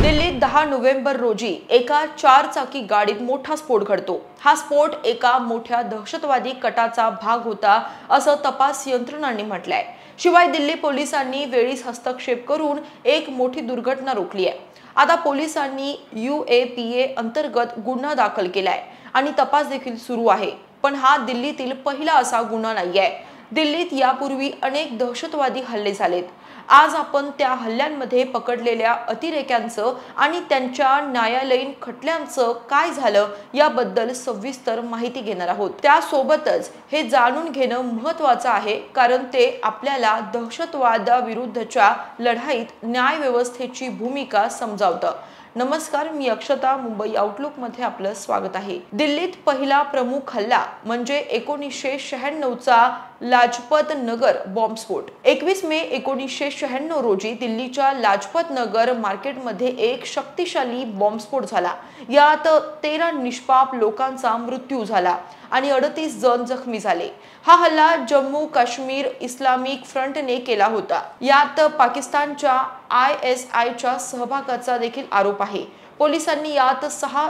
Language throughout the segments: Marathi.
दिल्लीत 10 नोव्हेंबर रोजी एका 4 चाकी गाडीत मोठा स्फोट घडतो। हा स्फोट एका मोठ्या दहशतवादी कटाचा भाग होता असं तपास यंत्रणांनी म्हटलंय। शिवाय दिल्ली पोलिसांनी वेळीच हस्तक्षेप करून एक मोठी दुर्घटना रोखली आहे। आता पोलिसांनी UAPA अंतर्गत गुन्हा दाखल केलाय आणि तपास देखील सुरू आहे। पण हा दिल्लीतील पहिला असा गुन्हा नाहीये। दिल्लीत यापूर्वी अनेक दहशतवादी हल्ले झालेत। आज आपण त्या हल्ल्यांमध्ये पकडलेल्या अतिरेक्यांचं आणि त्यांच्या न्यायालयीन खटल्यांचं काय झालं याबद्दल सविस्तर माहिती घेणार आहोत। त्यासोबतच हे जाणून घेणं महत्त्वाचं आहे, कारण ते आपल्याला दहशतवादाविरुद्धच्या लढाईत न्यायव्यवस्थेची भूमिका समजावतं। नमस्कार, मी अक्षता, मुंबई आउटलुक मध्ये आपलं स्वागत आहे। दिल्लीत पहिला प्रमुख हल्ला म्हणजे 1996चा लाजपत नगर बॉम्बस्फोट। 21 मे 1996 रोजी दिल्लीच्या लाजपत नगर मार्केटमध्ये एक शक्तिशाली बॉम्बस्फोट झाला। यात 13 निष्पाप लोकांचा मृत्यू झाला आणि 38 जण जखमी झाले। हा हल्ला जम्मू काश्मीर इस्लामिक फ्रंटने केला होता। यात पाकिस्तानच्या ISIच्या सहभागाचा देखील आरोप आहे। पोलिसांनी यात 6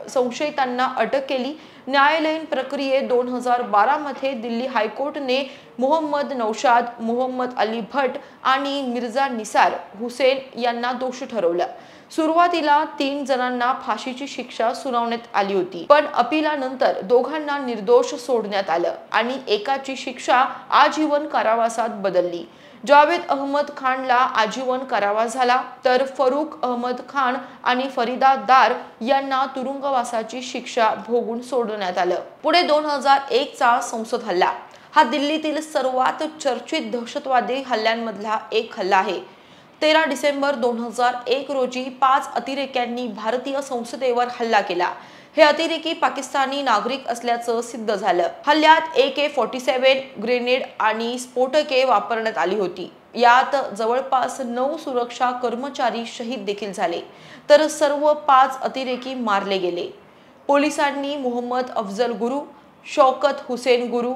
संशयितांना अटक केली। न्यायालयीन प्रक्रियेत 2012 मध्ये दिल्ली हायकोर्टाने मोहम्मद नौशाद, मोहम्मद अली भट्ट आणि मिर्झा निसार हुसेन यांना दोषी ठरवलं। सुरुवातीला 3 जणांना फाशीची शिक्षा सुनावण्यात आली होती, पण अपिलानंतर दोघांना निर्दोष सोडण्यात आलं आणि एकाची शिक्षा आजीवन कारावासात बदलली। जावेद अहमद खानला आजीवन कारावास झाला, तर फरूक अहमद खान आणि फरीदा दार यांना तुरुंगवासाची शिक्षा भोगून सोडण्यात आलं। पुढे 2001चा संसद हल्ला हा दिल्लीतील सर्वात चर्चित दहशतवादी हल्ल्यांमधला एक हल्ला आहे। 13 डिसेंबर 2001 रोजी 5 अतिरेक्यांनी भारतीय संसदेवर हल्ला केला। हे अतिरेकी पाकिस्तानी नागरिक असल्याचं सिद्ध झालं। हल्ल्यात AK-47 ग्रेनेड आणि स्फोटके वापरण्यात आली होती। यात जवळपास 9 सुरक्षा कर्मचारी शहीद देखील झाले, तर सर्व 5 अतिरेकी मारले गेले। पोलिसांनी मोहम्मद अफजल गुरु, शौकत हुसेन गुरु,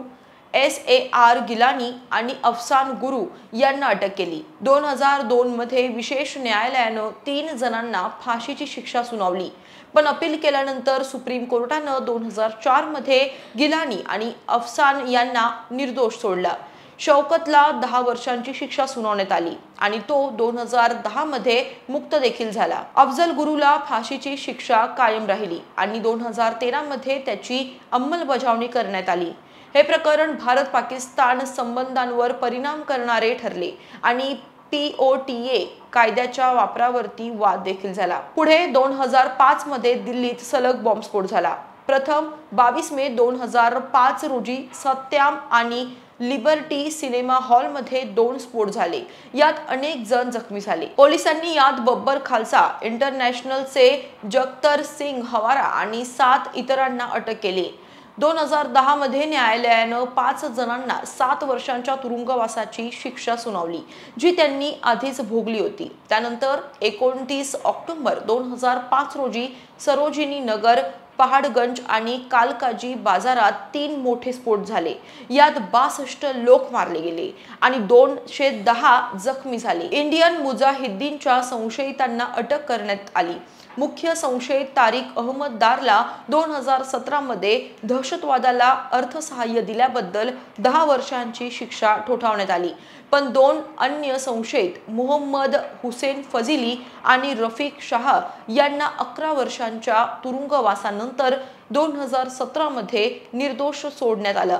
SAR गिलानी आणि अफसान गुरु यांना अटक केली। 2002 मध्ये विशेष न्यायालयानं 3 जणांना फाशीची शिक्षा सुनावली, पण अपील केल्यानंतर सुप्रीम कोर्टानं 2004 मध्ये गिलानी आणि अफसान यांना निर्दोष सोडलं। शौकतला 10 वर्षांची शिक्षा सुनावण्यात आली आणि तो 2010 मध्ये मुक्त देखील झाला। अफजल गुरुला फाशीची शिक्षा कायम राहिली आणि 2013 मध्ये त्याची अंमलबजावणी करण्यात आली। हे प्रकरण भारत-पाकिस्तान संबंधांवर परिणाम करणारे ठरले आणि POTA कायद्याच्या वापरावरती वाद देखील झाला। पुढे 2005 मध्ये दिल्लीत सलग बॉम्बस्फोट झाला। प्रथम 22 मे 2005 रोजी सत्याम आणि लिबर्टी सिनेमा हॉलमध्ये 2 स्फोट झाले। यात अनेक जण जखमी झाले। पोलिसांनी यात बब्बर खालसा इंटरनॅशनलचे जगतर सिंग हवारा आणि 7 इतरांना अटक केली। 2010 मध्ये न्यायालयानं 5 जणांना 7 वर्षांच्या तुरुंगवासाची शिक्षा सुनावली, जी त्यांनी आधीच भोगली होती। त्यानंतर 29 ऑक्टोबर 2005 रोजी सरोजिनी नगर, पहाडगंज आणि कालकाजी बाजारात 3 मोठे स्फोट झाले। यात 62 लोक मारले गेले आणि 210 जखमी झाले। इंडियन मुजाहिद्दीनच्या संशयितांना अटक करण्यात आली। मुख्य संशयित तारिक अहमद दारला 2017 मध्ये दहशतवादाला अर्थसहाय्य दिल्याबद्दल 10 वर्षांची शिक्षा ठोठावण्यात आली, पण 2 अन्य संशयित मोहम्मद हुसेन फजिली आणि रफिक शाह यांना 11 वर्षांच्या तुरुंगवासानंतर 2017 मध्ये निर्दोष सोडण्यात आलं।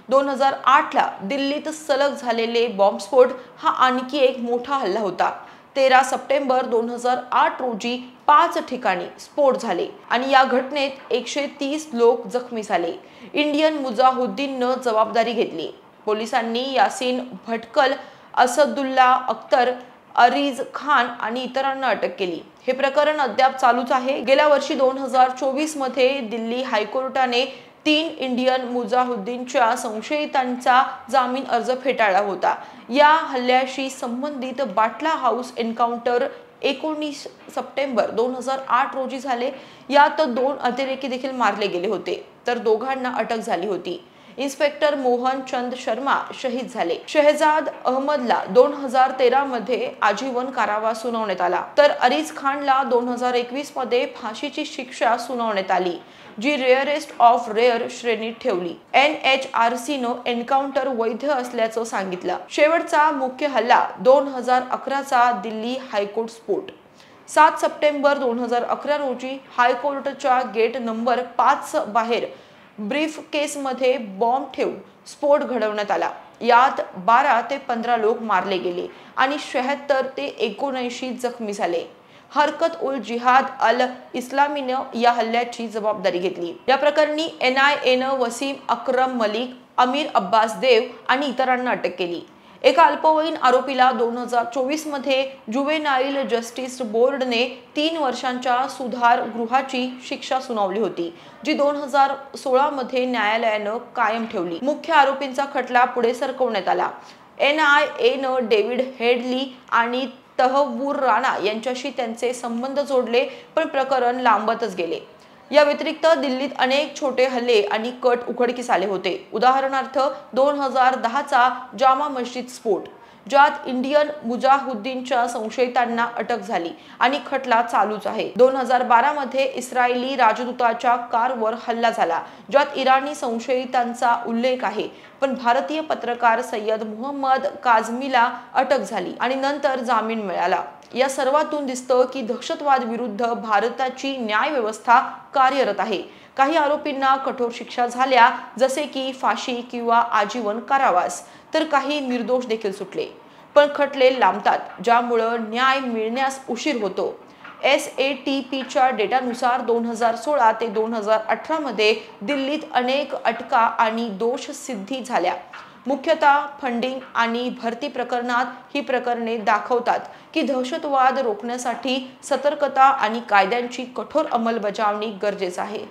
2008 ला दिल्लीत सलग झालेले बॉम्बस्फोट हा आणखी एक मोठा हल्ला होता। 13 सप्टेंबर 2008 रोजी 5 ठिकाणी स्फोट झाले आणि या घटनेत 130 लोक जखमी झाले। इंडियन मुजाहिद्दीननं जबाबदारी घेतली। पोलिसांनी यासीन भटकल, असदुल्ला अख्तर, अरीज खान आणि इतरांना अटक केली। हे प्रकरण अद्याप चालूच आहे। गेल्या वर्षी 2024 मध्ये दिल्ली हायकोर्टाने 3 इंडियन मुजाहिद्दीनच्या संशयितांचा जामीन अर्ज फेटाळला होता। या हल्ल्याशी संबंधित बाटला हाऊस एन्काउंटर 19 सप्टेंबर 2008 रोजी झाले। यात 2 अतिरेकी देखील मारले गेले होते, तर दोघांना अटक झाली होती। इन्स्पेक्टर मोहन चंद शर्मा शहीद झाले. शहजाद अहमदला 2013 मध्ये आजीवन कारावास सुनावण्यात आला, तर अरीज खानला 2021 मध्ये फाशीची शिक्षा सुनावण्यात आली, जी रेअरेस्ट ऑफ रेअर श्रेणीत ठेवली. NHRC नं एन्काउंटर वैध असल्याचं सांगितलं. शेवटचा मुख्य हल्ला 2011 चा दिल्ली हायकोर्ट स्फोट. 7 सप्टेंबर 2011 रोजी हायकोर्टच्या गेट नंबर 5 बाहेर ब्रीफ केसमध्ये बॉम्ब ठेवून स्फोट घडवण्यात आला. यात 12 ते 15 लोक मारले गेले आणि 76 ते 79 जखमी झाले. हरकत उल जिहाद अल इस्लामीनं या हल्ल्याची जबाबदारी घेतली. या प्रकरणी NIAनं वसीम अक्रम मलिक, अमीर अब्बास देव आणि इतरांना अटक केली. एका अल्पवयीन आरोपीला 2024 मध्ये जुवेनाईल जस्टिस बोर्डने 3 वर्षांच्या सुधारगृहाची शिक्षा सुनावली होती, जी 2016 मध्ये न्यायालयानं कायम ठेवली. मुख्य आरोपींचा खटला पुढे सरकवण्यात आला. NIAनं डेव्हिड हेडली आणि तहव्वूर राणा यांच्याशी त्यांचे संबंध जोडले, पण प्रकरण लांबतच गेले. या व्यतिरिक्त दिल्लीत अनेक छोटे हल्ले आणि कट उघडकीस आले होते. उदाहरणार्थ 2010 चा जामा मस्जिद स्फोट, ज्यात इंडियन मुजाहिद्दीनच्या संशयितांना अटक झाली आणि खटला चालूच आहे. 2012 मध्ये इस्रायली राजदूताच्या कारवर हल्ला झाला, ज्यात इराणी संशयितांचा उल्लेख आहे, पण भारतीय पत्रकार सय्यद मुहम्मद काझमीला अटक झाली आणि नंतर जामीन मिळाला. या सर्वातून दिसतं की दहशतवाद विरुद्ध भारताची न्याय व्यवस्था कार्यरत आहे. काही आरोपींना कठोर शिक्षा झाल्या, जसे की फाशी किंवा आजीवन कारावास, तर काही निर्दोष देखील सुटले. पण खटले लांबतात, ज्यामुळे न्याय मिळण्यास उशीर होतो. SATPच्या डेटानुसार 2016 ते 2018 मध्ये दिल्लीत अनेक अटका आणि दोष सिद्धी झाल्या. मुख्यतः फंडिंग आणि भरती प्रकरणात ही प्रकरणे दाखवतात की दहशतवाद रोखण्यासाठी सतर्कता आणि कायद्यांची कठोर अंमलबजावणी गरजेचं आहे.